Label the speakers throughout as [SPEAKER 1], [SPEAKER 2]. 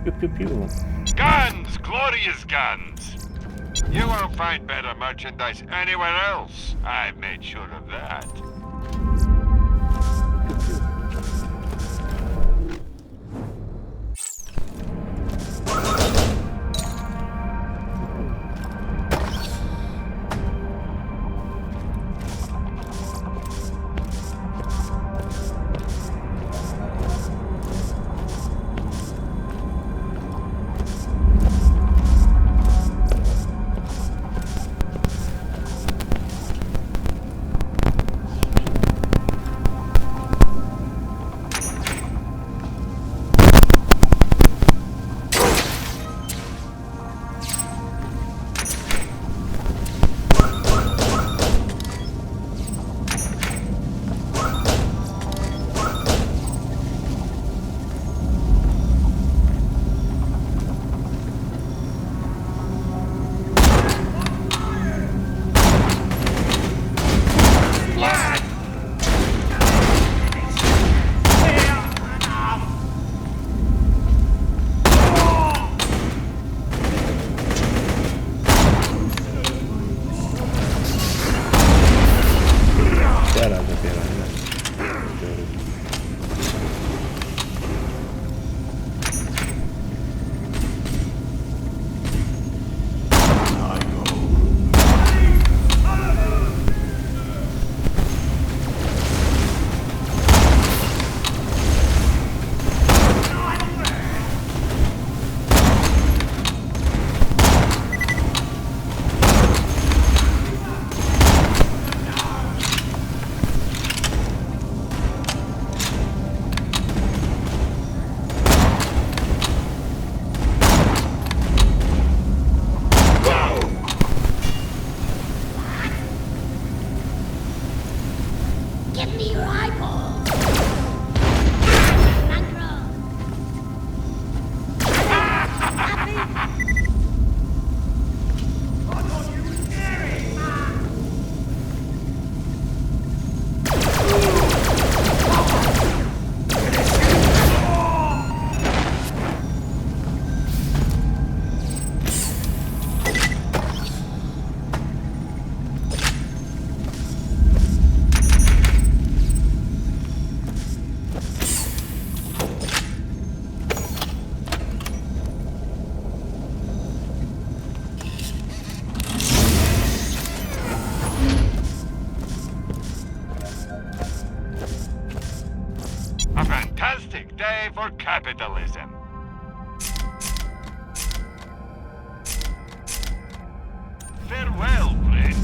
[SPEAKER 1] Pew pew pew.
[SPEAKER 2] Guns! Glorious guns! You won't find better merchandise anywhere else. I've made sure of that. A fantastic day for capitalism. Farewell, friend.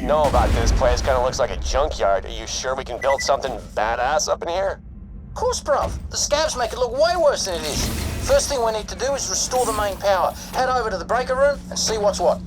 [SPEAKER 3] Know about this place. Kind of looks like a junkyard. Are you sure we can build something badass up in here?
[SPEAKER 4] Of course, bruv. The scavs make it look way worse than it is. First thing we need to do is restore the main power. Head over to the breaker room and see what's what.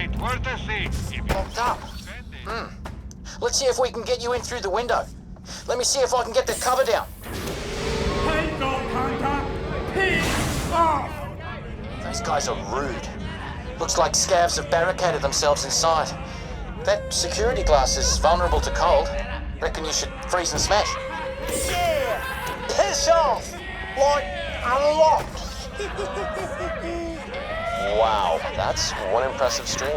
[SPEAKER 2] ain't worth a thing if you
[SPEAKER 4] Locked up.
[SPEAKER 2] spend it.
[SPEAKER 4] Let's see if we can get you in through the window. Let me see if I can get the cover down.
[SPEAKER 1] Take off, Hunter! Piss off!
[SPEAKER 4] Those guys are rude. Looks like scavs have barricaded themselves inside. That security glass is vulnerable to cold. Reckon you should freeze and smash.
[SPEAKER 5] Yeah! Piss off! Like a lot!
[SPEAKER 3] Wow, that's one impressive stream.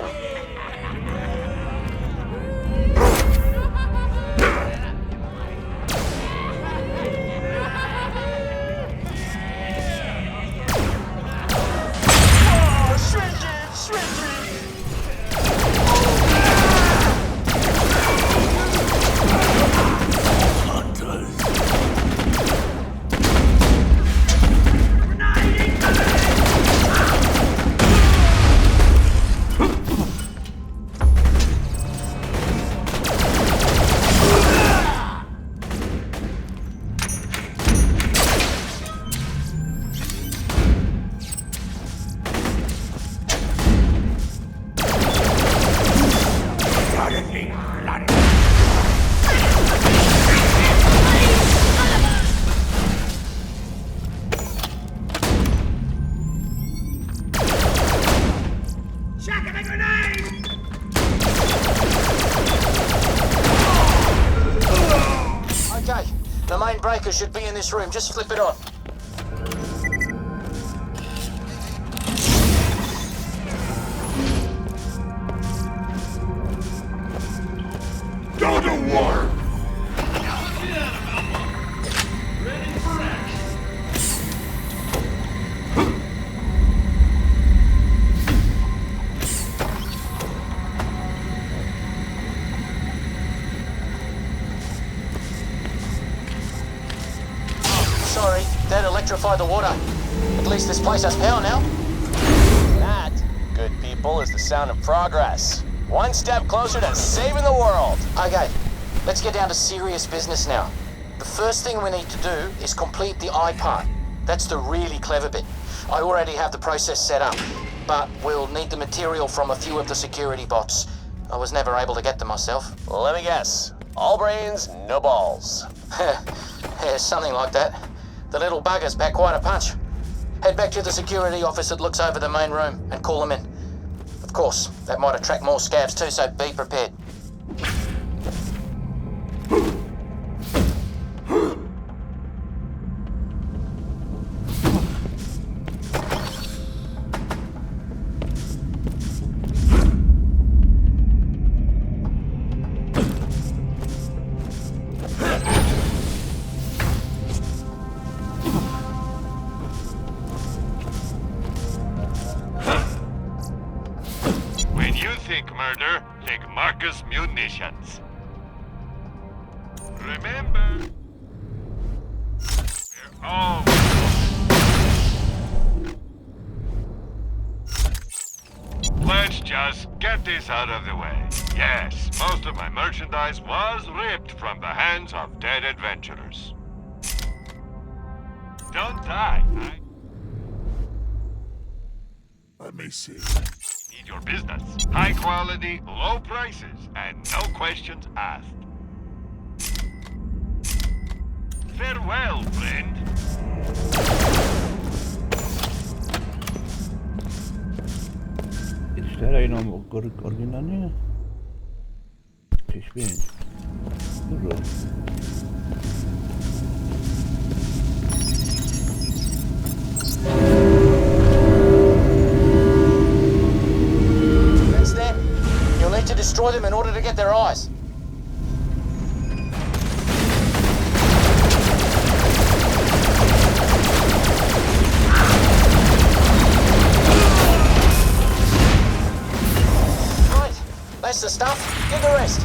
[SPEAKER 4] Okay, the main breaker should be in this room. Just flip it on.
[SPEAKER 2] Go to war!
[SPEAKER 4] Sorry, that electrified the water. At least this place has power now.
[SPEAKER 3] That, good people, is the sound of progress. One step closer to saving the world.
[SPEAKER 4] Okay, let's get down to serious business now. The first thing we need to do is complete the eye part. That's the really clever bit. I already have the process set up, but we'll need the material from a few of the security bots. I was never able to get them myself.
[SPEAKER 3] Let me guess. All brains, no balls.
[SPEAKER 4] Yeah, something like that. The little buggers pack quite a punch. Head back to the security office that looks over the main room and call them in. Of course, that might attract more scavs too, so be prepared.
[SPEAKER 2] When you think murder, think Marcus Munitions. Remember, we're all... Let's just get this out of the way. Yes, most of my merchandise was ripped from the hands of dead adventurers. Don't die.
[SPEAKER 6] Let me see.
[SPEAKER 2] Need your business. High quality, low prices, and no questions asked. Farewell, friend.
[SPEAKER 7] Era aí no oryginalnie? Gdzieś pięć. Dużo.
[SPEAKER 4] That's them. You'll need to destroy them in order to get their eyes. Right, that's the stuff. Get the rest.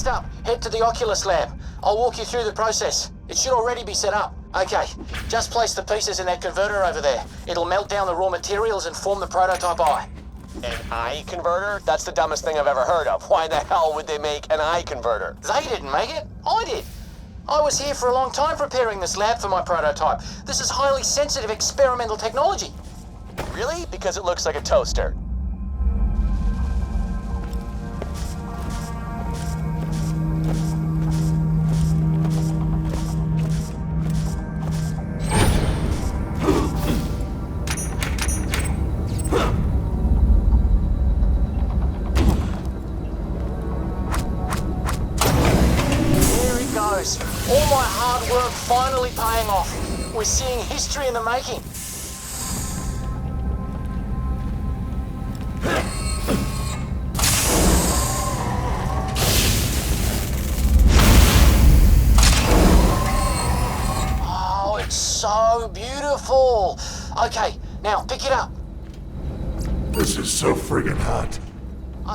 [SPEAKER 4] Next up, head to the Oculus lab. I'll walk you through the process. It should already be set up. Okay, just place the pieces in that converter over there. It'll melt down the raw materials and form the prototype eye.
[SPEAKER 3] An eye converter? That's the dumbest thing I've ever heard of. Why the hell would they make an eye converter?
[SPEAKER 4] They didn't make it. I did. I was here for a long time preparing this lab for my prototype. This is highly sensitive experimental technology.
[SPEAKER 3] Really? Because it looks like a toaster.
[SPEAKER 4] All my hard work finally paying off. We're seeing history in the making. Oh, it's so beautiful. Okay, now pick it up.
[SPEAKER 6] This is so friggin' hot.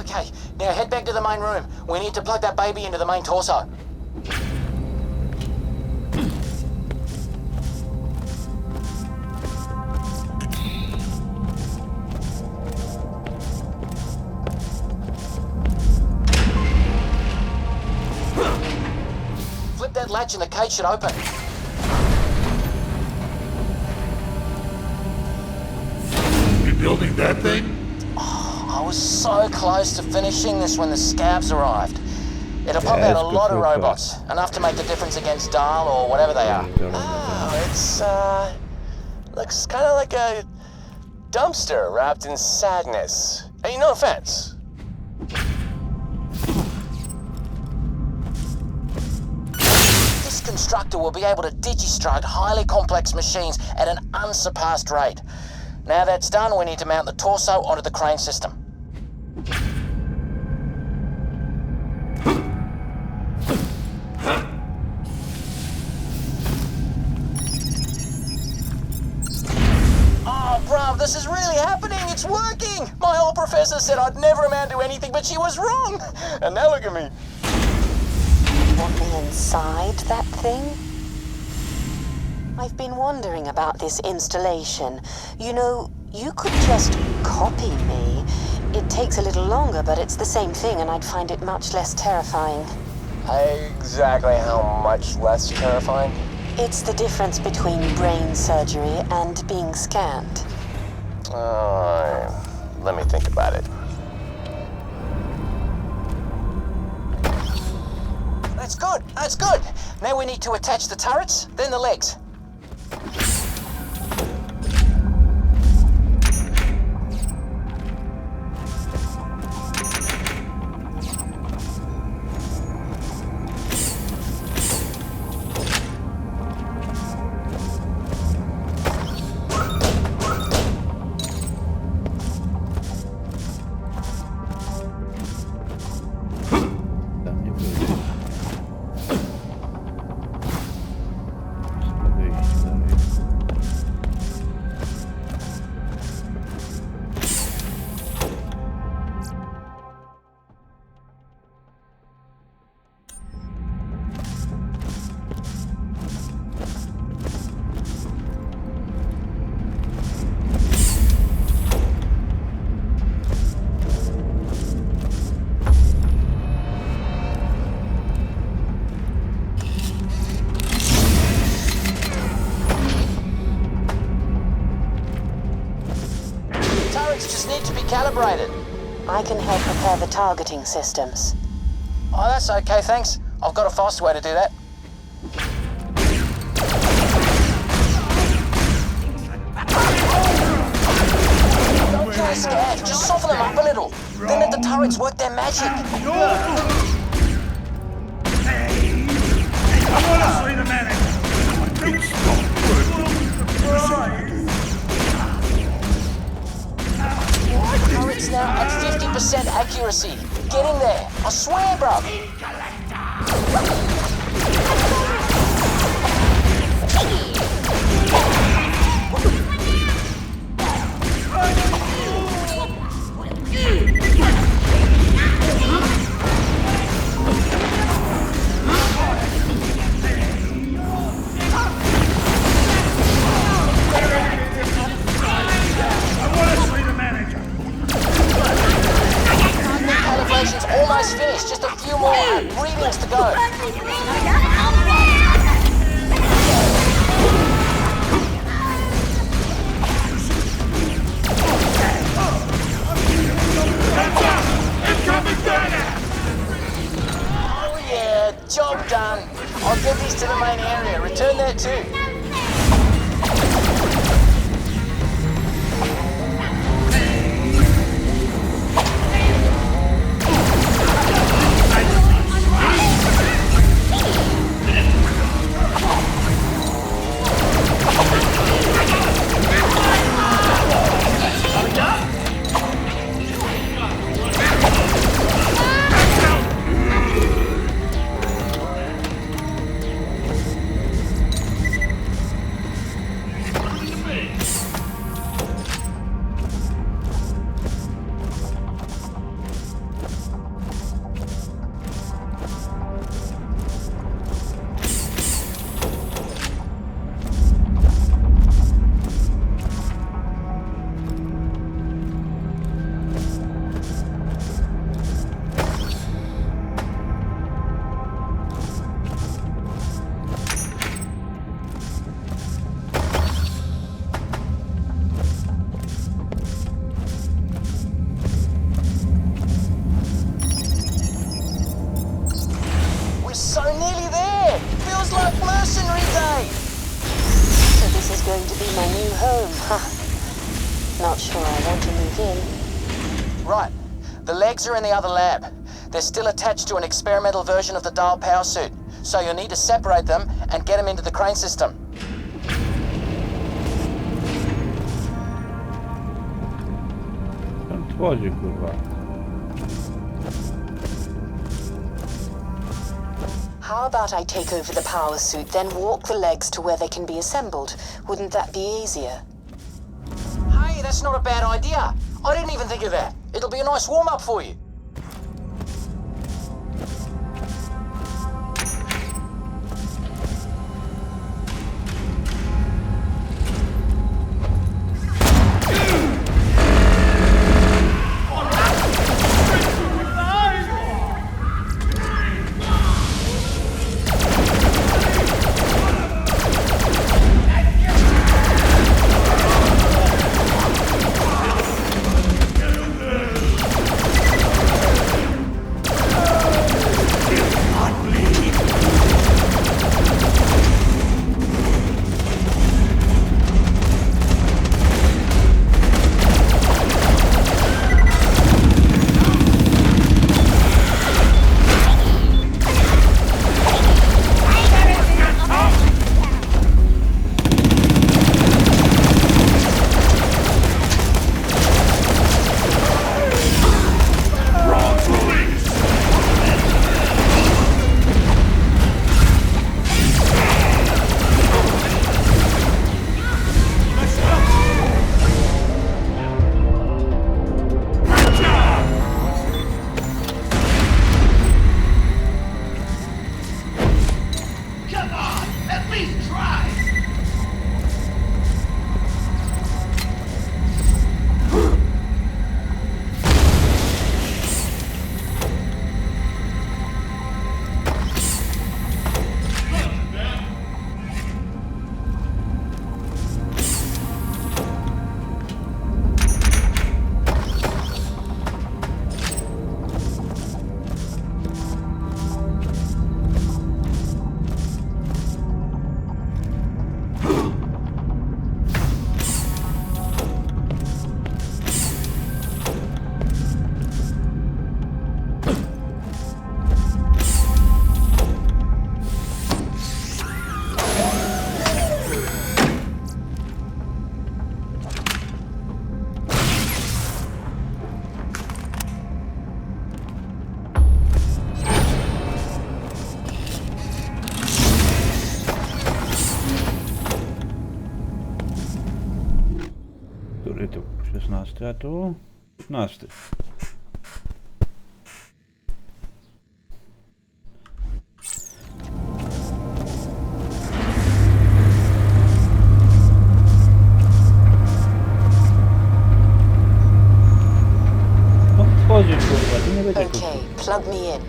[SPEAKER 4] Okay, now head back to the main room. We need to plug that baby into the main torso. Flip that latch and the cage should open.
[SPEAKER 6] You building that thing?
[SPEAKER 4] I was so close to finishing this when the scabs arrived. It'll pump out a lot of robots, enough to make the difference against Dahl or whatever they are.
[SPEAKER 3] Oh, it's, looks kind of like a dumpster wrapped in sadness. Hey, no offense.
[SPEAKER 4] This constructor will be able to digistrike highly complex machines at an unsurpassed rate. Now that's done, we need to mount the torso onto the crane system. Oh, bruv, this is really happening. It's working. My old professor said I'd never amount to anything, but she was wrong. And now look at me.
[SPEAKER 8] Want me inside that thing? I've been wondering about this installation. You know, you could just copy me. It takes a little longer, but it's the same thing, and I'd find it much less terrifying.
[SPEAKER 3] Exactly how much less terrifying?
[SPEAKER 8] It's the difference between brain surgery and being scanned.
[SPEAKER 3] Let me think about it.
[SPEAKER 4] That's good. That's good. Now we need to attach the turrets, then the legs. Calibrated.
[SPEAKER 8] I can help prepare the targeting systems.
[SPEAKER 4] Oh, that's okay, thanks. I've got a faster way to do that. Don't get scared, just soften them up a little. Then let the turrets work their magic.
[SPEAKER 1] Honestly, the man.
[SPEAKER 4] Turrets now at 50% accuracy. Getting there. I swear, bruv. few more readings to go. Oh yeah, job done. I'll get these to the main area. Return there too. Not sure I want to move in. Right. The legs are in the other lab. They're still attached to an experimental version of the dial power suit, so you'll need to separate them and get them into the crane system.
[SPEAKER 7] Tam tworzy, kurwa.
[SPEAKER 8] How about I take over the power suit, then walk the legs to where they can be assembled? Wouldn't that be easier?
[SPEAKER 4] Hey, that's not a bad idea. I didn't even think of that. It'll be a nice warm-up for you.
[SPEAKER 7] Który tu? 16, a tu? 15. Otworzyć, kurwa, to nie będzie
[SPEAKER 8] Okay, plug me in.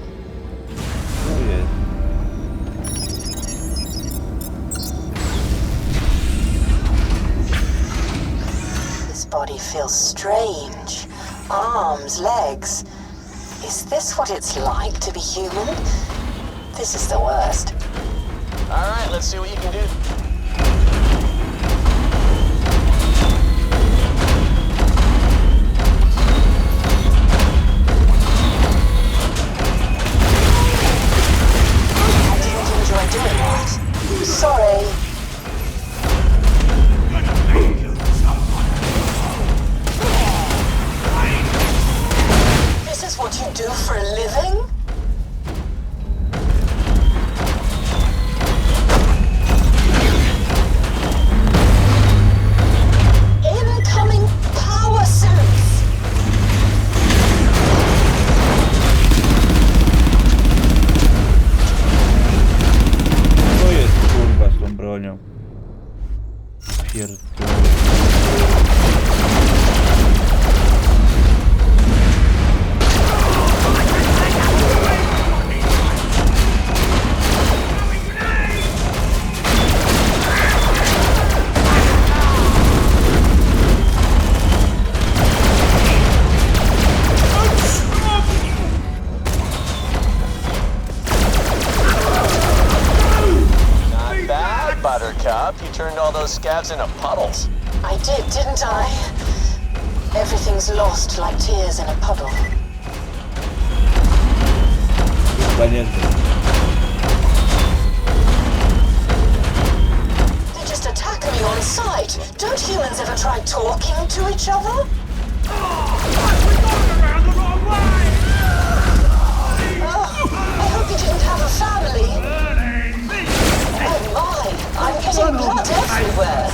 [SPEAKER 7] jest.
[SPEAKER 8] This body feels strange. Arms, legs. Is this what it's like to be human? This is the worst.
[SPEAKER 3] All right, let's see what you can do.
[SPEAKER 8] I didn't enjoy doing that. Sorry. This is what you do for a living? Incoming power suits!
[SPEAKER 7] Co jest kurwa z tą bronią? Pierdolę.
[SPEAKER 3] Not bad, Buttercup. You turned all those scabs into puddles.
[SPEAKER 8] I did, didn't I? Everything's lost like tears in a puddle.
[SPEAKER 7] Chyba nie znam.
[SPEAKER 8] They just attack me on sight. Don't humans ever try talking to each other?
[SPEAKER 1] Around the wrong way!
[SPEAKER 8] Oh, I hope you didn't have a family.
[SPEAKER 1] Burning!
[SPEAKER 8] Oh my, I'm getting blood everywhere.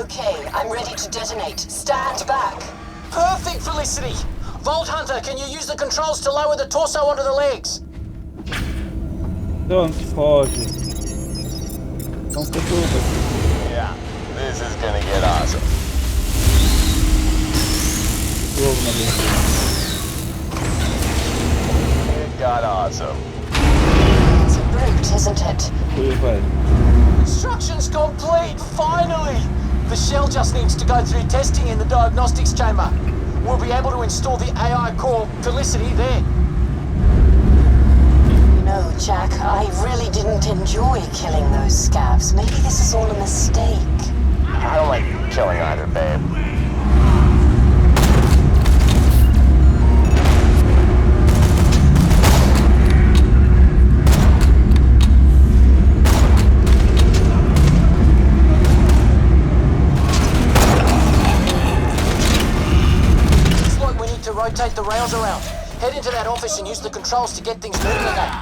[SPEAKER 8] Okay, I'm ready to detonate. Stand back.
[SPEAKER 4] Perfect, Felicity! Vault Hunter, can you use the controls to lower the torso onto the legs?
[SPEAKER 7] Don't wchodzi. Tą koszulkę.
[SPEAKER 3] Yeah, this is gonna get awesome.
[SPEAKER 7] Główna więcej.
[SPEAKER 3] It got awesome.
[SPEAKER 8] It's a brute, isn't it?
[SPEAKER 7] Kurwa jest.
[SPEAKER 4] Construction's complete, finally! The shell just needs to go through testing in the diagnostics chamber. We'll be able to install the AI core Felicity there.
[SPEAKER 8] No, Jack, I really didn't enjoy killing those scabs. Maybe this is all a mistake.
[SPEAKER 3] I don't like killing either, babe.
[SPEAKER 4] Looks like we need to rotate the rails around. Head into that office and use the controls to get things moving again.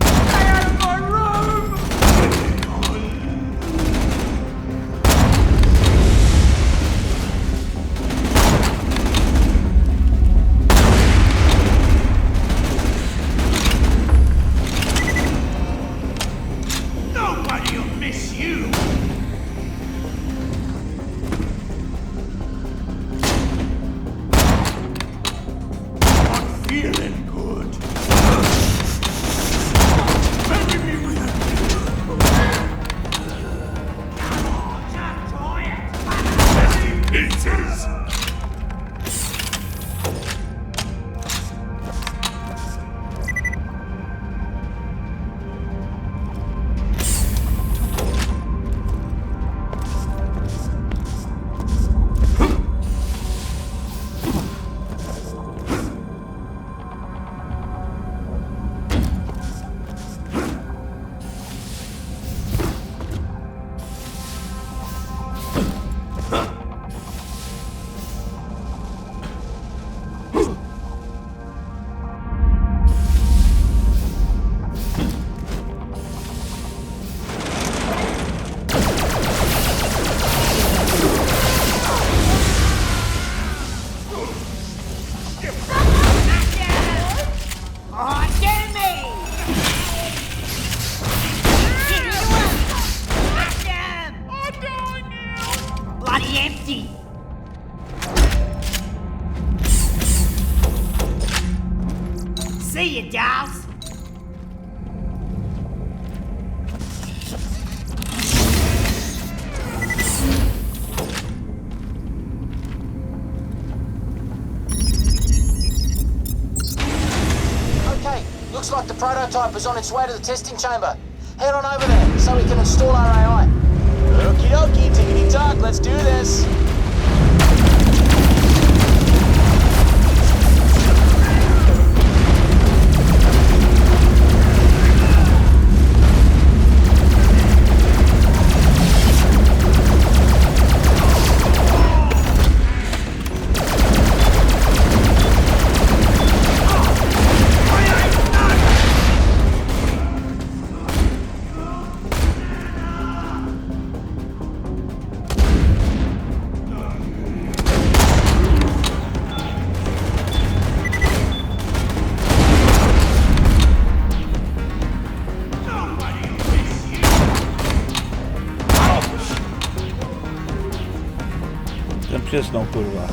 [SPEAKER 1] Stay out of my room! Nobody will miss you! I'm feeling good. Bury me with a pieces!
[SPEAKER 4] like the prototype was on its way to the testing chamber. Head on over there so we can install our AI.
[SPEAKER 3] Okie dokie, tickety tock, let's do this.
[SPEAKER 7] Ten přesnou, kurva.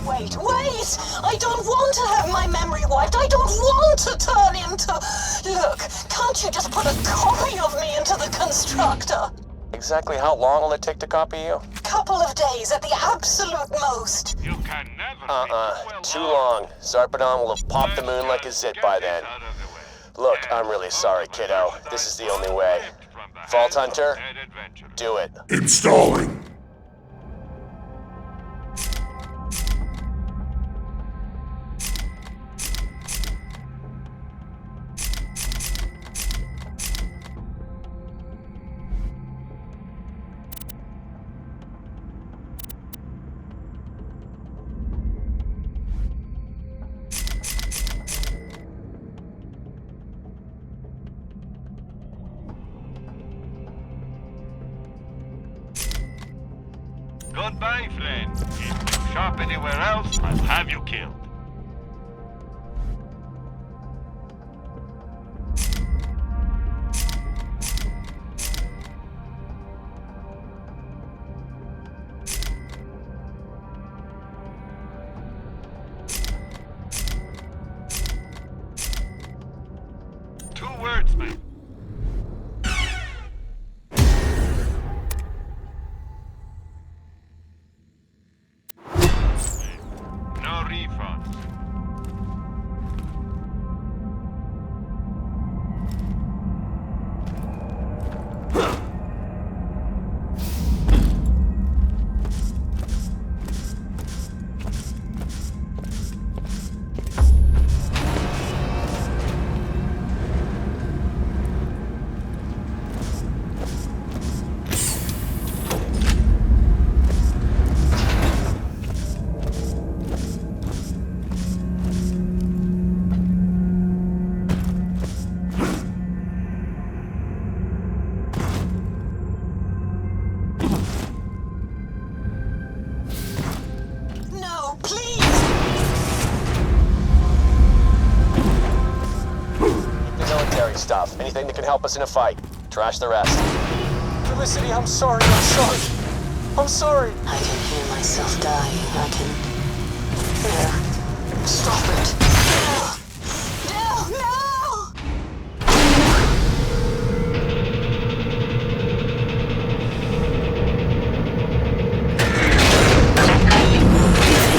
[SPEAKER 8] Wait! I don't want to have my memory wiped. I don't want to turn into... Look, can't you just put a copy of me into the constructor?
[SPEAKER 3] Exactly how long will it take to copy you?
[SPEAKER 8] Couple of days at the absolute most.
[SPEAKER 2] You can never be
[SPEAKER 3] Too long. Zarpedon will have popped the moon like a zit by then. Look, I'm really sorry, kiddo. This is the only way. Vault Hunter, do it.
[SPEAKER 6] Installing.
[SPEAKER 2] Goodbye, friend. If you shop anywhere else, I'll have you killed. Two words, mate. No refund.
[SPEAKER 8] No, please!
[SPEAKER 3] The military stuff. Anything that can help us in a fight. Trash the rest.
[SPEAKER 4] Felicity, I'm sorry. I'm sorry.
[SPEAKER 8] I can hear myself dying. I can... There. Stop it. No!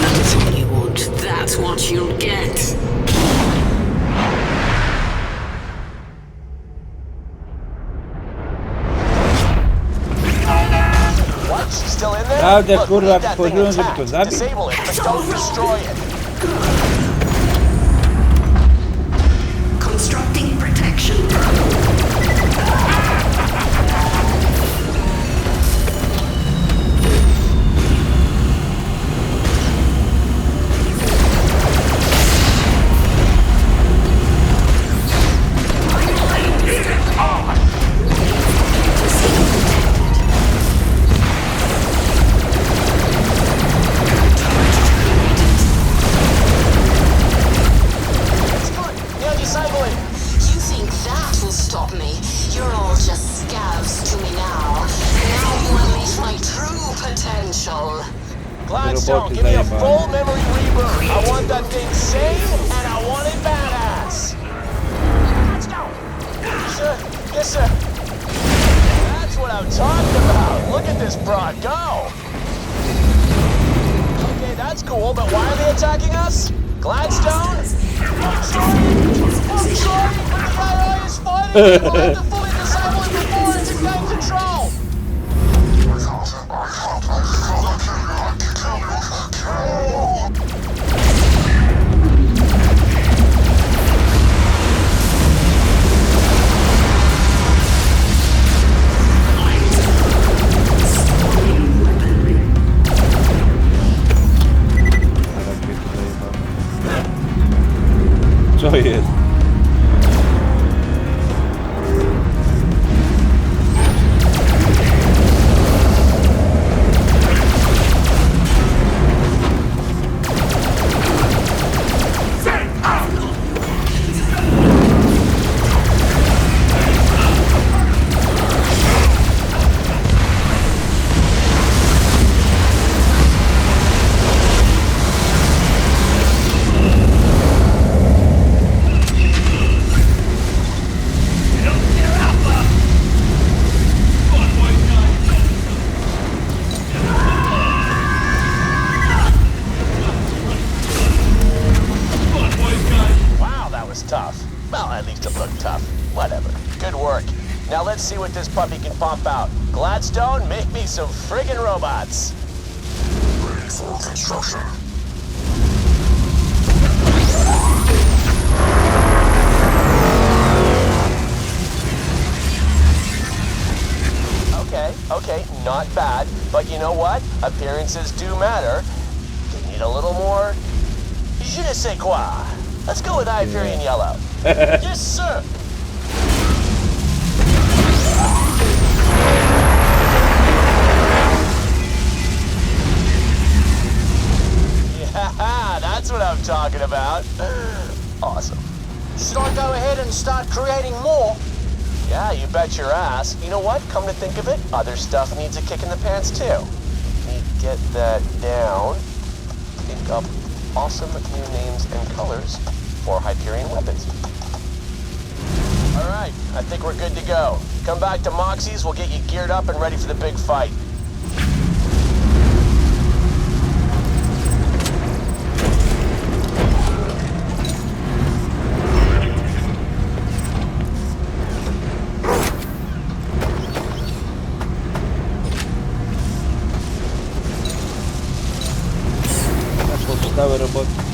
[SPEAKER 8] That's all you want. That's what you'll get.
[SPEAKER 3] What? She's still in there?
[SPEAKER 7] Prawda,
[SPEAKER 3] Look, we
[SPEAKER 7] kurwa,
[SPEAKER 3] need that thing
[SPEAKER 7] pozwolę, żeby to
[SPEAKER 3] intact.
[SPEAKER 7] zabić.
[SPEAKER 3] Disable it, but don't destroy it.
[SPEAKER 8] Constructing protection.
[SPEAKER 3] Gladstone, give me a full memory reboot. I want that thing sane and I want it badass. Gladstone! Sir, yes sir. That's what I'm talking about. Look at this broad go. Okay, that's cool, but why are they attacking us? Gladstone? I'm sorry, but the IRA is fighting. We'll have to fully disable it before it's in game control.
[SPEAKER 7] Co jest?
[SPEAKER 3] Tough. Well, at least it looked tough. Whatever. Good work. Now let's see what this puppy can pump out. Gladstone, make me some friggin' robots.
[SPEAKER 6] Ready for construction.
[SPEAKER 3] Okay, not bad. But you know what? Appearances do matter. You need a little more je ne sais quoi. Let's go with Hyperion Yellow. Yes, sir. Yeah, that's what I'm talking about. Awesome.
[SPEAKER 4] Should I go ahead and start creating more?
[SPEAKER 3] Yeah, you bet your ass. You know what? Come to think of it, other stuff needs a kick in the pants too. Let me get that down. Think up awesome new names and colors for Hyperion weapons. Alright, I think we're good to go. Come back to Moxie's, we'll get you geared up and ready for the big fight.
[SPEAKER 7] Pozostałe roboty.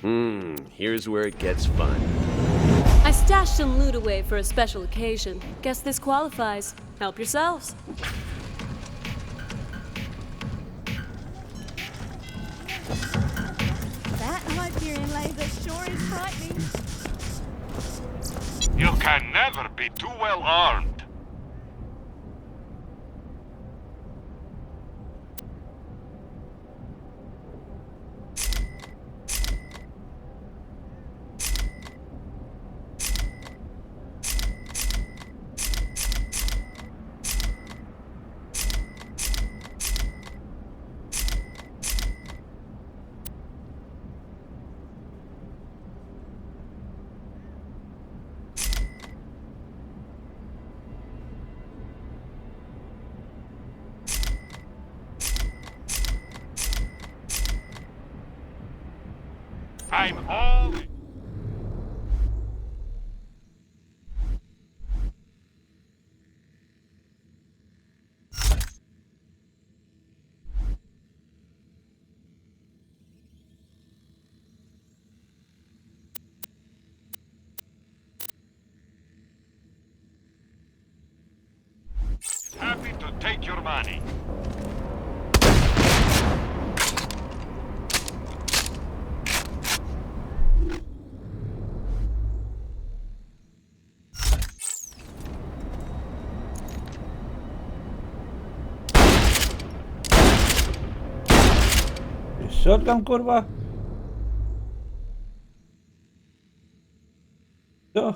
[SPEAKER 9] Here's where it gets fun.
[SPEAKER 10] I stashed some loot away for a special occasion. Guess this qualifies. Help yourselves.
[SPEAKER 11] That Hyperion laser sure is frightening.
[SPEAKER 2] You can never be too well armed. I'm all... Happy to take your money.
[SPEAKER 7] Shotgun, kurwa. Co?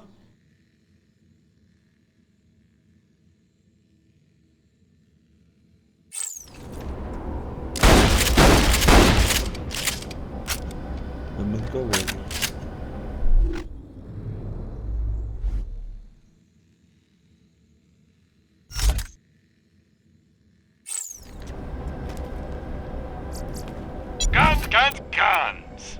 [SPEAKER 7] Wyjątkowo.
[SPEAKER 2] Guns, guns, guns!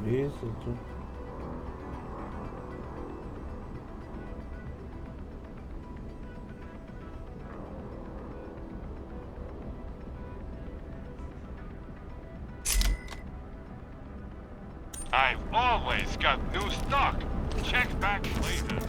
[SPEAKER 7] Isso, tu.
[SPEAKER 2] I've always got new stock. Check back later.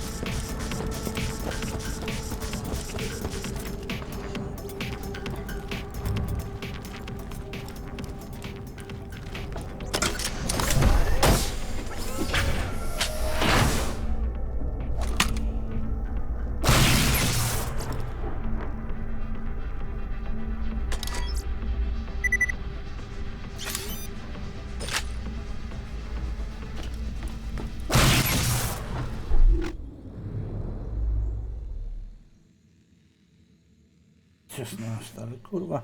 [SPEAKER 7] Coś na stale, kurwa.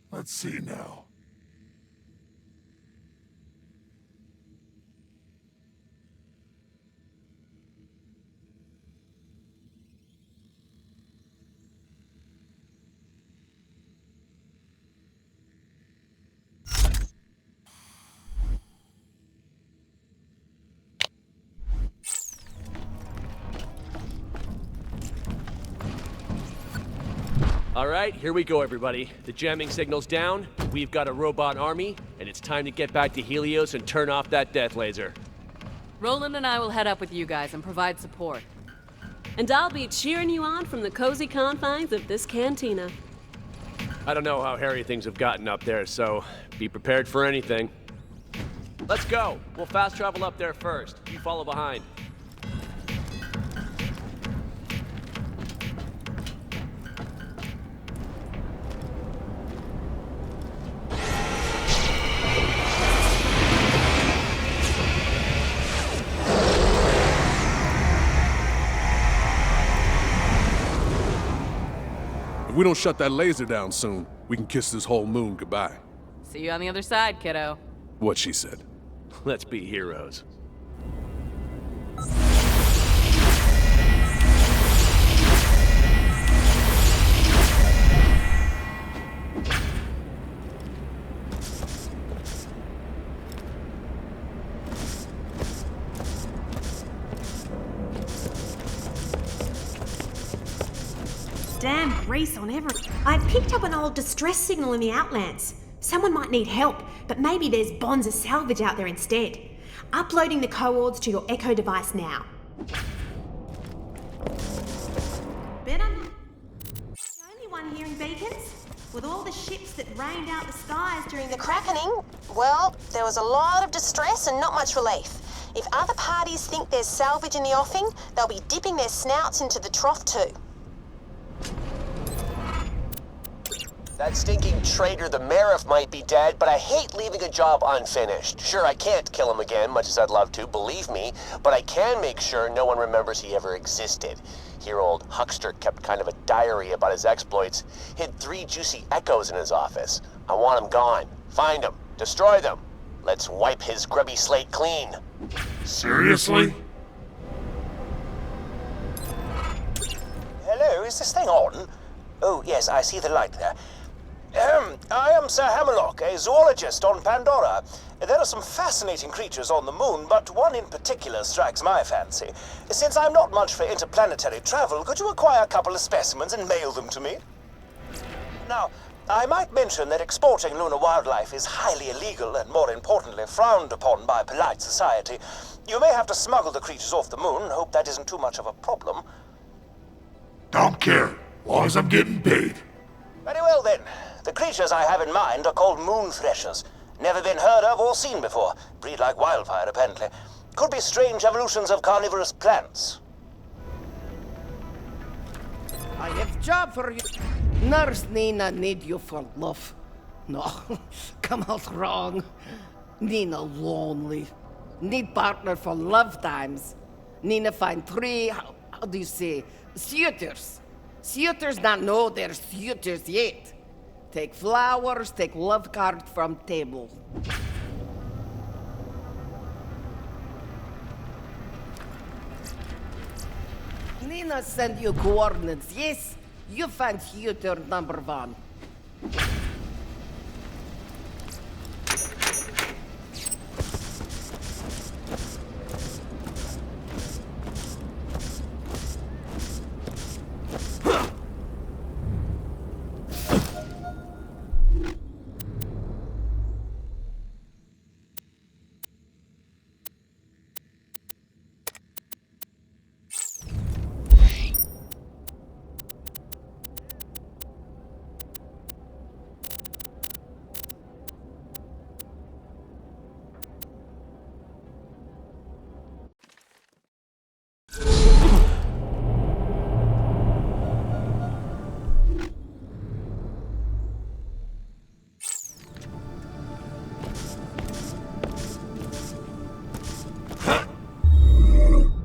[SPEAKER 6] Let's see now.
[SPEAKER 9] All right, here we go, everybody. The jamming signal's down, we've got a robot army, and it's time to get back to Helios and turn off that death laser.
[SPEAKER 10] Roland and I will head up with you guys and provide support. And I'll be cheering you on from the cozy confines of this cantina.
[SPEAKER 9] I don't know how hairy things have gotten up there, so be prepared for anything. Let's go. We'll fast travel up there first. You follow behind.
[SPEAKER 12] we don't shut that laser down soon, we can kiss this whole moon goodbye.
[SPEAKER 10] See you on the other side, kiddo.
[SPEAKER 12] What she said.
[SPEAKER 9] Let's be heroes.
[SPEAKER 11] Damn grease on everything. I picked up an old distress signal in the Outlands. Someone might need help, but maybe there's bonds of salvage out there instead. Uploading the coords to your Echo device now. Bet I'm not the only one hearing beacons. With all the ships that rained out the skies during the
[SPEAKER 8] Crackening? Well, there was a lot of distress and not much relief. If other parties think there's salvage in the offing, they'll be dipping their snouts into the trough too.
[SPEAKER 3] That stinking traitor, the Marif, might be dead, but I hate leaving a job unfinished. Sure, I can't kill him again, much as I'd love to, believe me, but I can make sure no one remembers he ever existed. Here old Huckster kept kind of a diary about his exploits, hid 3 juicy echoes in his office. I want him gone. Find him. Destroy them. Let's wipe his grubby slate clean.
[SPEAKER 6] Seriously?
[SPEAKER 3] Hello, is this thing on? Oh, yes, I see the light there. I am Sir Hammerlock, a zoologist on Pandora. There are some fascinating creatures on the moon, but one in particular strikes my fancy. Since I'm not much for interplanetary travel, could you acquire a couple of specimens and mail them to me? Now, I might mention that exporting lunar wildlife is highly illegal and, more importantly, frowned upon by polite society. You may have to smuggle the creatures off the moon. Hope that isn't too much of a problem.
[SPEAKER 6] Don't care, long as I'm getting paid.
[SPEAKER 3] Very well, then. The creatures I have in mind are called moon threshers. Never been heard of or seen before. Breed like wildfire, apparently. Could be strange evolutions of carnivorous plants.
[SPEAKER 5] I have job for you. Nurse Nina need you for love. No, come out wrong. Nina lonely. Need partner for love times. Nina find 3, how do you say, suitors. Suitors not know they're suitors yet. Take flowers, take love card from table. Nina send you coordinates, yes? You find suitor number 1.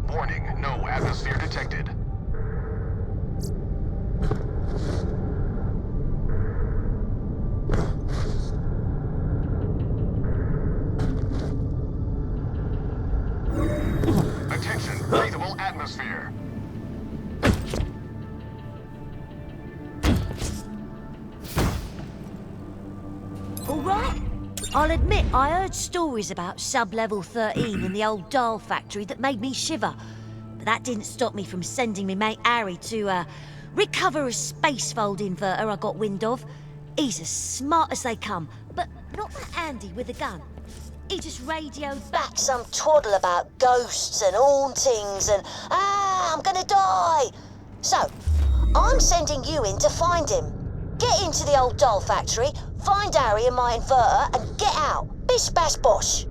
[SPEAKER 2] Warning, no atmosphere detected. Attention, breathable atmosphere.
[SPEAKER 13] All right. I'll admit I heard stories about sub-level 13 in the old doll factory that made me shiver. But that didn't stop me from sending me mate Harry to, recover a space-fold inverter I got wind of. He's as smart as they come, but not that handy with a gun. He just radioed back some twaddle about ghosts and hauntings and, I'm gonna die. So, I'm sending you in to find him. Get into the old doll factory, find Harry and my inverter, and get out. Bish bash bosh.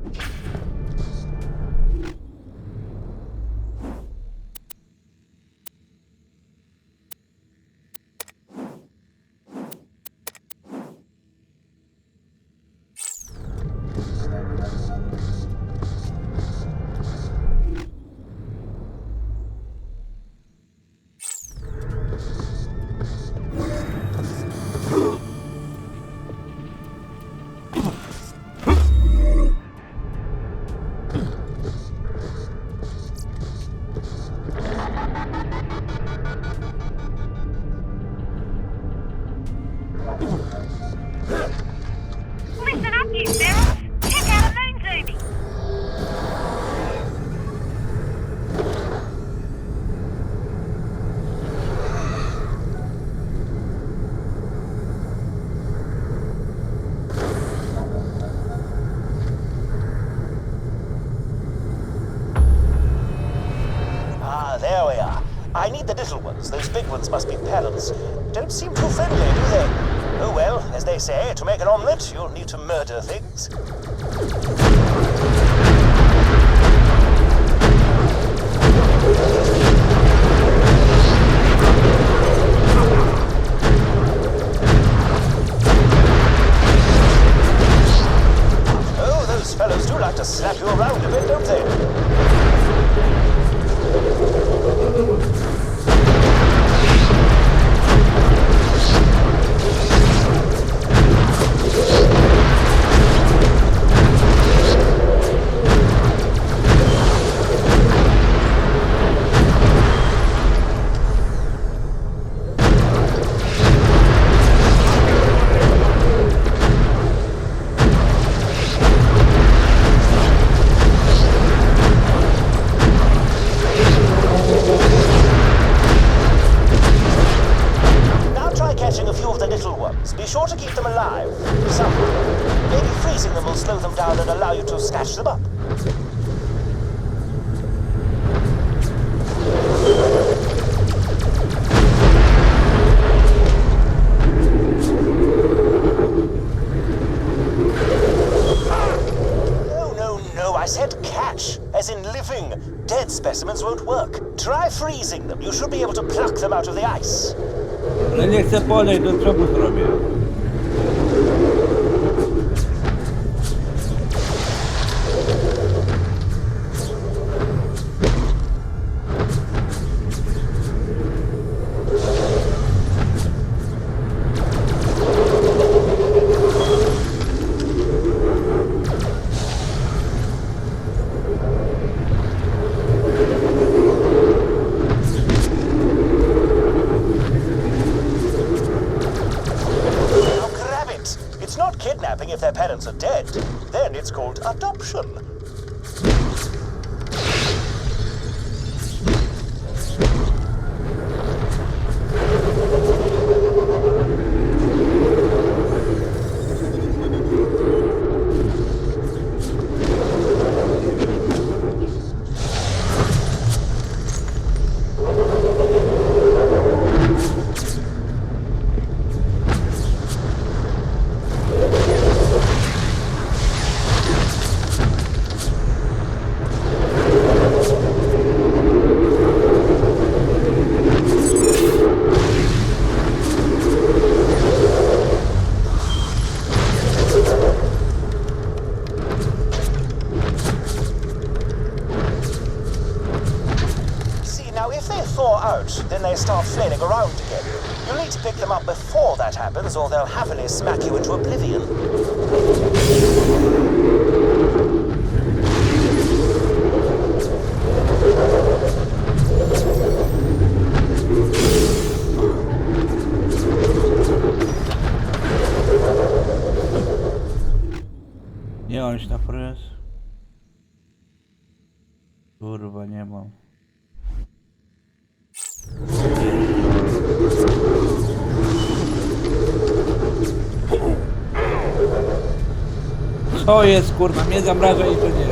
[SPEAKER 3] I need the little ones. Those big ones must be parents. Don't seem too friendly, do they? Oh well, as they say, to make an omelette, you'll need to murder things. Oh, those fellows do like to slap you around a bit, don't they? Be sure to keep them alive. Somehow. Maybe freezing them will slow them down and allow you to snatch them up. No, I said catch, as in living. Dead specimens won't work. Try freezing them. You should be able to pluck them out of the ice.
[SPEAKER 7] Ale nie chcę podejść, to co mu zrobię?
[SPEAKER 3] If their parents are dead, then it's called adoption. Then they start flailing around again. You'll need to pick them up before that happens, or they'll happily smack you into oblivion.
[SPEAKER 7] Nie mam już na fryz. Kurwa, nie mam. Co jest, kurwa, mnie zamraża i to nie.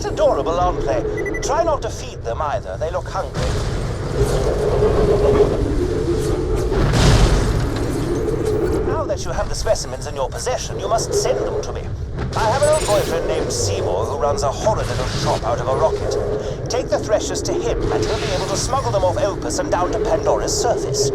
[SPEAKER 3] Adorable, aren't they? Try not to feed them either. They look hungry. Now that you have the specimens in your possession, you must send them to me. I have an old boyfriend named Seymour who runs a horrid little shop out of a rocket. Take the threshers to him, and he'll be able to smuggle them off Opus and down to Pandora's surface.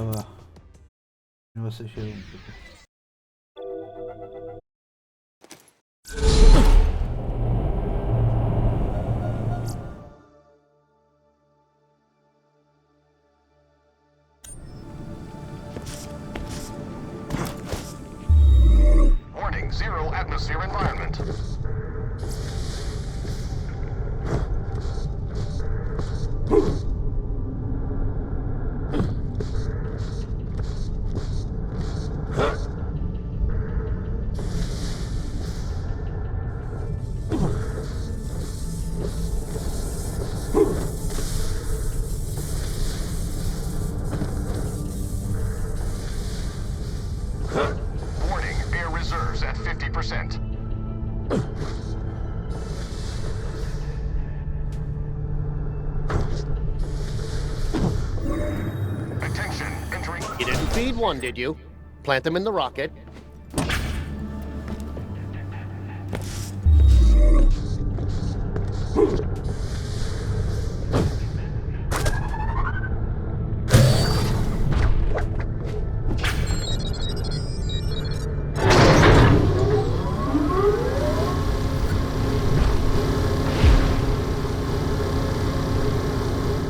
[SPEAKER 7] kurwa. Niosę się.
[SPEAKER 14] Warning, zero atmosphere environment. Warning, air reserves at 50%. Attention, entering.
[SPEAKER 15] You didn't feed one, did you? Plant them in the rocket.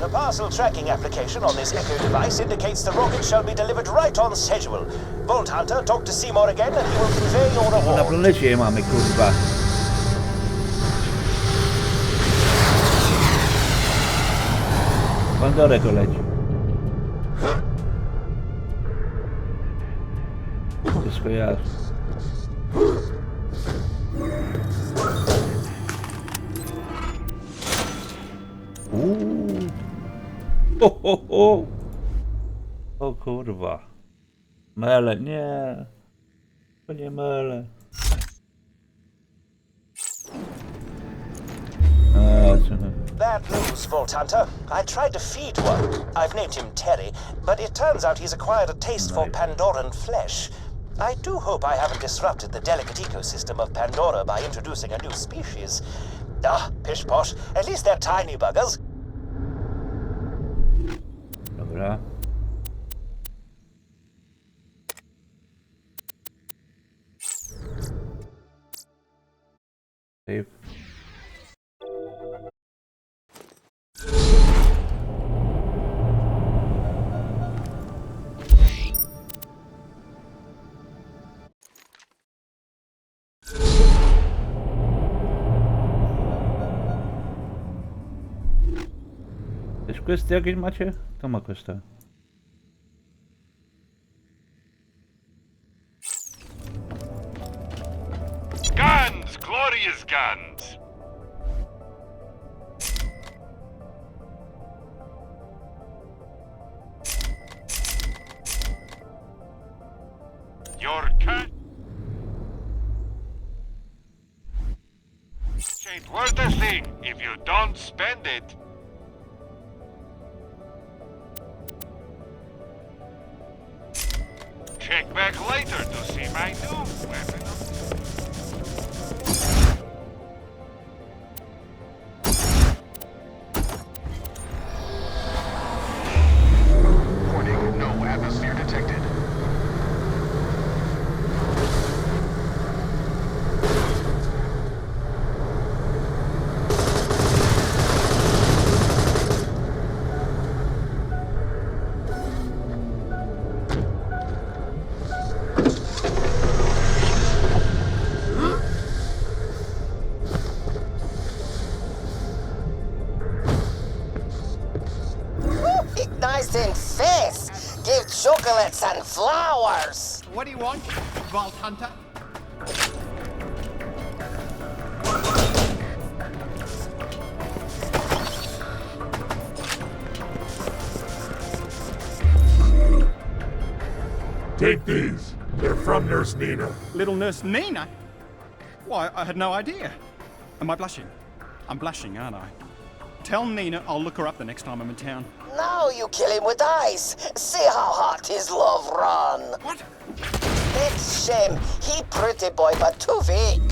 [SPEAKER 3] The parcel tracking application on this Echo device indicates the rocket shall be delivered right on schedule. Vault Hunter, talk to Seymour again and he will convey your
[SPEAKER 7] Na
[SPEAKER 3] reward.
[SPEAKER 7] planecie je mamy, kurwa. Pandorę to leci. Wszystko jasne. Ho, ho, ho. O kurwa. Mele, nie. To nie mele.
[SPEAKER 3] Bad news, Vault Hunter. I tried to feed one. I've named him Terry, but it turns out he's acquired a taste for Pandoran flesh. I do hope I haven't disrupted the delicate ecosystem of Pandora by introducing a new species. Ah, pish posh. At least they're tiny buggers.
[SPEAKER 7] Dobra. Save. Też kwestie jakieś macie? To ma kwestię.
[SPEAKER 2] Guns! Glorious guns! Your cat ain't worth a thing if you don't spend it. Check back later to see my new weapon.
[SPEAKER 14] Warning, no atmosphere detected.
[SPEAKER 5] Nice and fast. Give chocolates and flowers.
[SPEAKER 1] What do you want, Vault Hunter?
[SPEAKER 6] Take these. They're from Nurse Nina.
[SPEAKER 1] Little Nurse Nina? Why, I had no idea. Am I blushing? I'm blushing, aren't I? Tell Nina I'll look her up the next time I'm in town.
[SPEAKER 5] Now you kill him with ice. See how hot his love run.
[SPEAKER 1] What?
[SPEAKER 5] It's shame. He pretty boy, but too weak.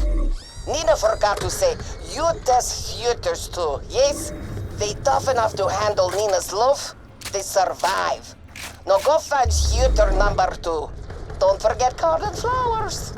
[SPEAKER 5] Nina forgot to say, you does futures too, yes? They tough enough to handle Nina's love. They survive.
[SPEAKER 3] Now go find suitor number 2. Don't forget garden flowers.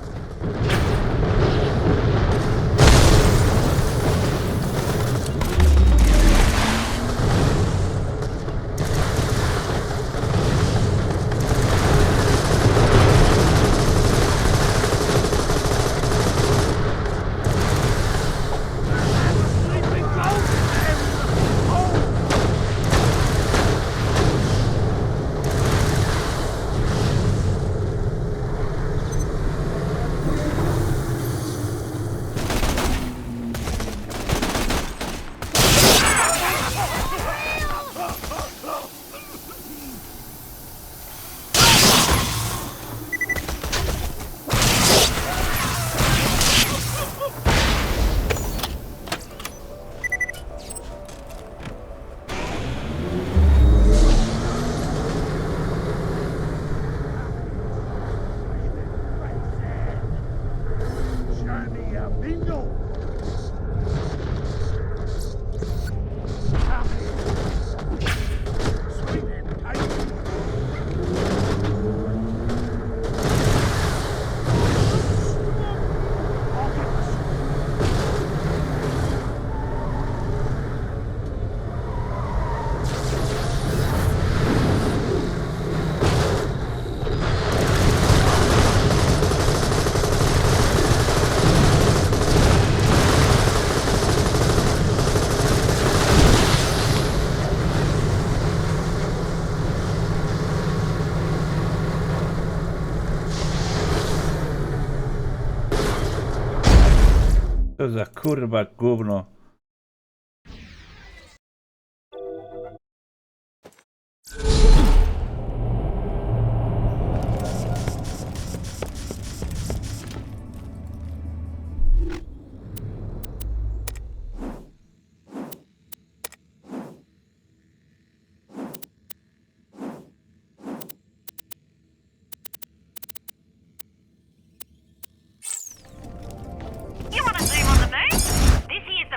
[SPEAKER 7] To za kurwa gówno.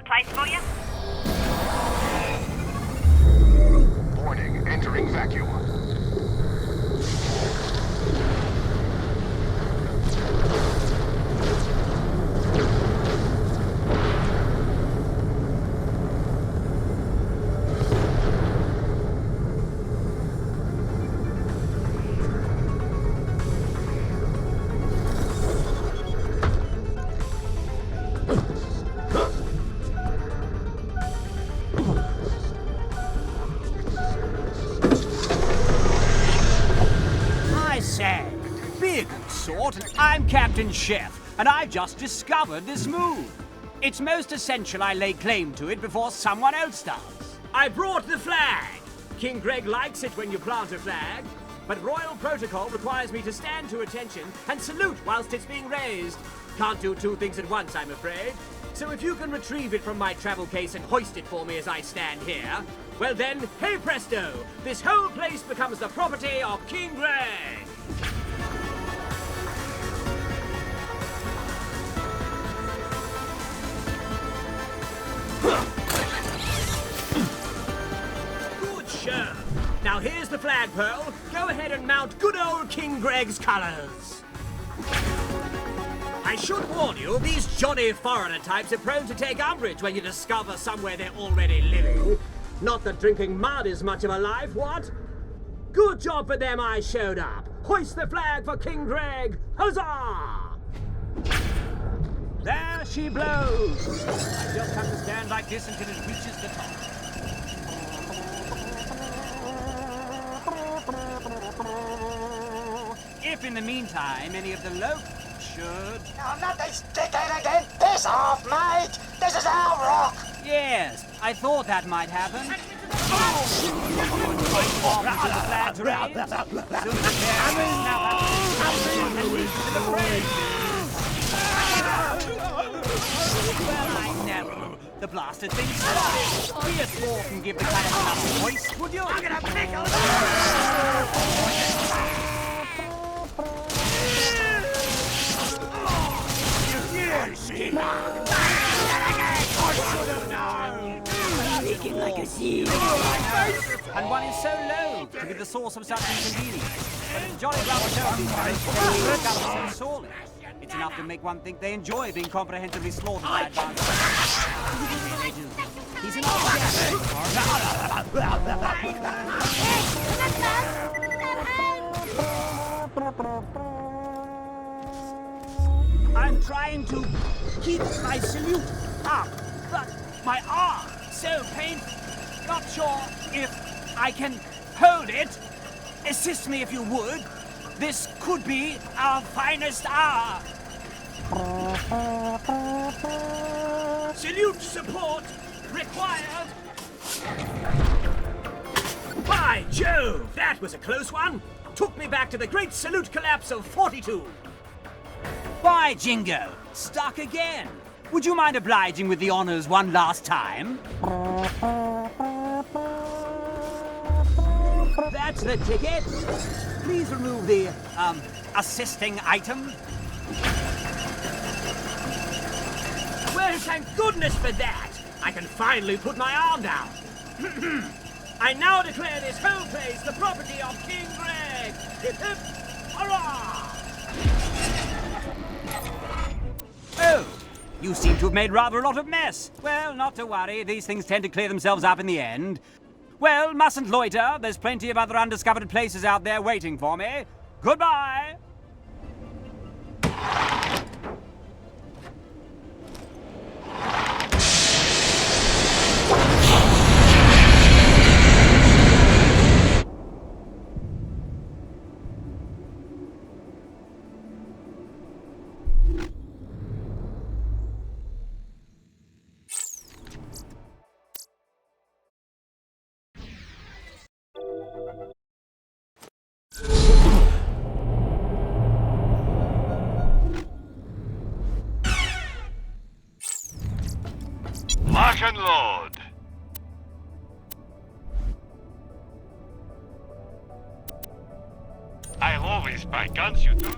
[SPEAKER 16] Place for you?
[SPEAKER 14] Warning, entering vacuum.
[SPEAKER 17] Big sort. I'm Captain Chef, and I just discovered this move. It's most essential I lay claim to it before someone else does. I brought the flag. King Greg likes it when you plant a flag, but royal protocol requires me to stand to attention and salute whilst it's being raised. Can't do two things at once, I'm afraid. So if you can retrieve it from my travel case and hoist it for me as I stand here, well then, hey presto, this whole place becomes the property of King Greg. Good show. Now here's the flagpole. Go ahead and mount good old King Greg's colors. I should warn you, these Johnny foreigner types are prone to take umbrage when you discover somewhere they're already living. Not that drinking mud is much of a life, what? Good job for them I showed up. Hoist the flag for King Greg. Huzzah! There she blows. I just have to stand like this until it reaches the top. If in the meantime any of the locals should...
[SPEAKER 3] Oh, not this dickhead again! Piss off, mate! This is our rock!
[SPEAKER 17] Yes, I thought that might happen. Well, I know. The blasted thing's slow. PS4 can give the kind of another voice, would you? I'm gonna pickle like a seal. And one is so low to be the source of such inconvenience. But it's jolly well shown these guys so sorely. It's enough to make one think they enjoy being comprehensively slaughtered by advanced. He's an I'm trying to keep my salute up, but my arm so painful. Not sure if I can hold it. Assist me if you would. This could be our finest hour. Salute support required. By Jove, that was a close one. Took me back to the great salute collapse of 42. Why, Jingo, stuck again. Would you mind obliging with the honors one last time? That's the ticket. Please remove the, assisting item. Well, thank goodness for that. I can finally put my arm down. I now declare this whole place the property of King Greg. Hip hip, hurrah! Oh, you seem to have made rather a lot of mess. Well, not to worry. These things tend to clear themselves up in the end. Well, mustn't loiter. There's plenty of other undiscovered places out there waiting for me. Goodbye!
[SPEAKER 2] Lock and load. I'll always buy guns, you two.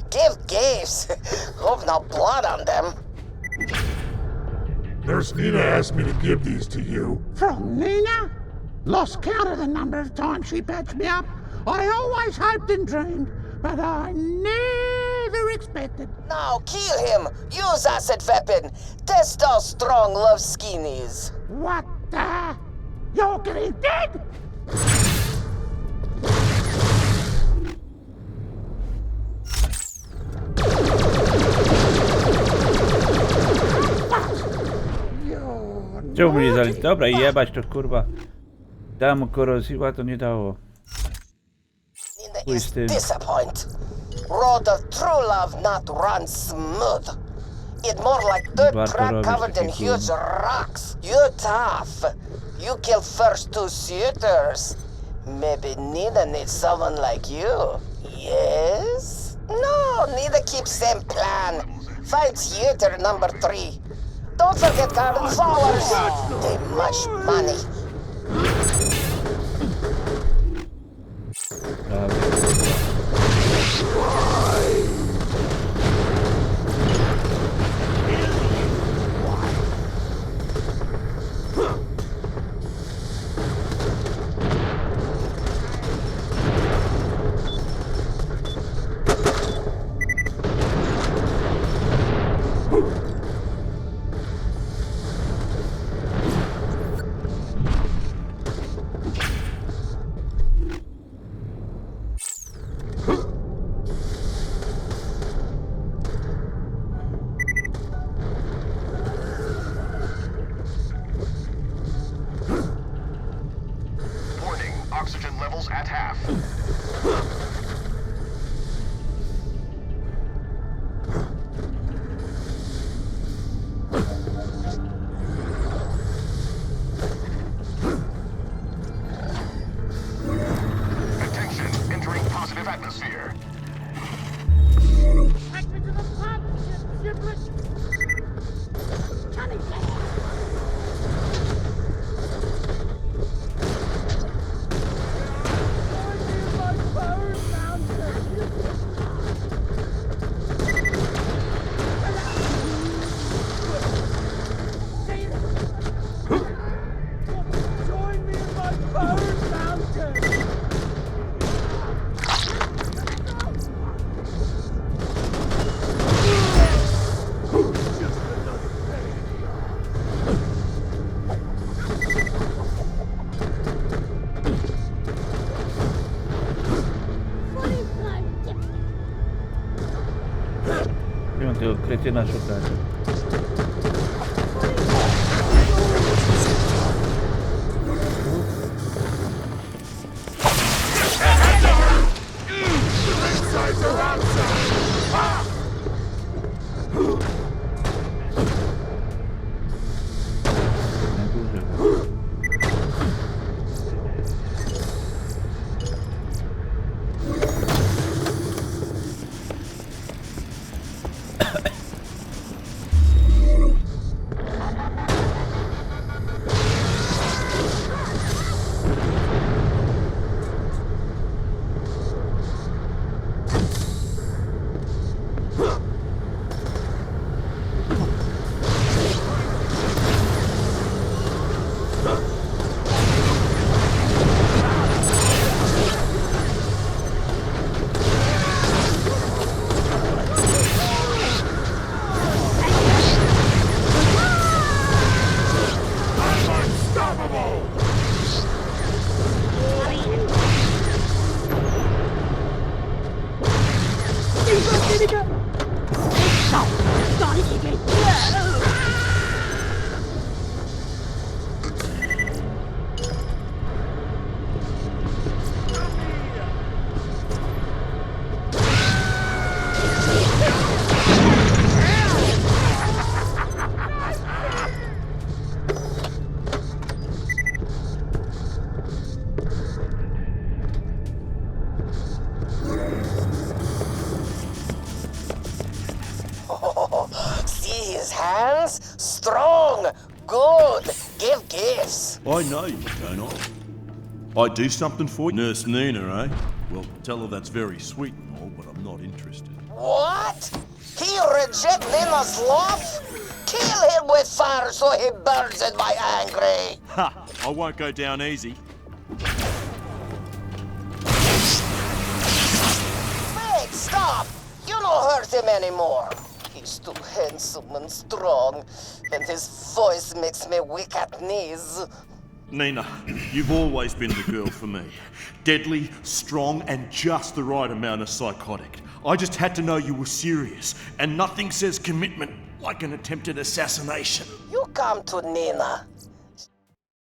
[SPEAKER 3] Give gifts. Hope no blood on them.
[SPEAKER 6] Nurse Nina asked me to give these to you.
[SPEAKER 16] From Nina? Lost count of the number of times she patched me up. I always hoped and dreamed, but I never expected.
[SPEAKER 3] Now kill him. Use acid weapon. Test how strong love skin is.
[SPEAKER 16] What the? You're getting dead?
[SPEAKER 7] Czemu mnie zaliczyć? Dobra, jebać to kurwa. Dam korozja, to nie dało. Pójdź z tym.
[SPEAKER 3] Disappoint. Road of true love not runs smooth. It more like dirt track covered in huge rocks. You tough. You kill first two suitors. Maybe Nina needs someone like you. Yes? No, Nina keeps same plan. Find suitor number 3. Don't forget garden flowers. They much money.
[SPEAKER 14] oxygen levels at half. Attention, entering positive atmosphere.
[SPEAKER 16] Take me to the pub, shiplet! Johnny Black! Join me in my phone mountain!
[SPEAKER 7] Prima tego kretyna szukać.
[SPEAKER 3] See his hands? Strong! Good! Give gifts!
[SPEAKER 18] I know you, don't I? I do something for you? Nurse Nina, eh? Well, tell her that's very sweet and all, but I'm not interested.
[SPEAKER 3] What? He reject Nina's love? Kill him with fire so he burns in my angry!
[SPEAKER 18] Ha! I won't go down easy.
[SPEAKER 3] Wait, stop! You don't hurt him anymore. He's too handsome and strong, and his voice makes me weak at knees.
[SPEAKER 18] Nina, you've always been the girl for me. Deadly, strong, and just the right amount of psychotic. I just had to know you were serious, and nothing says commitment like an attempted assassination.
[SPEAKER 3] You come to Nina.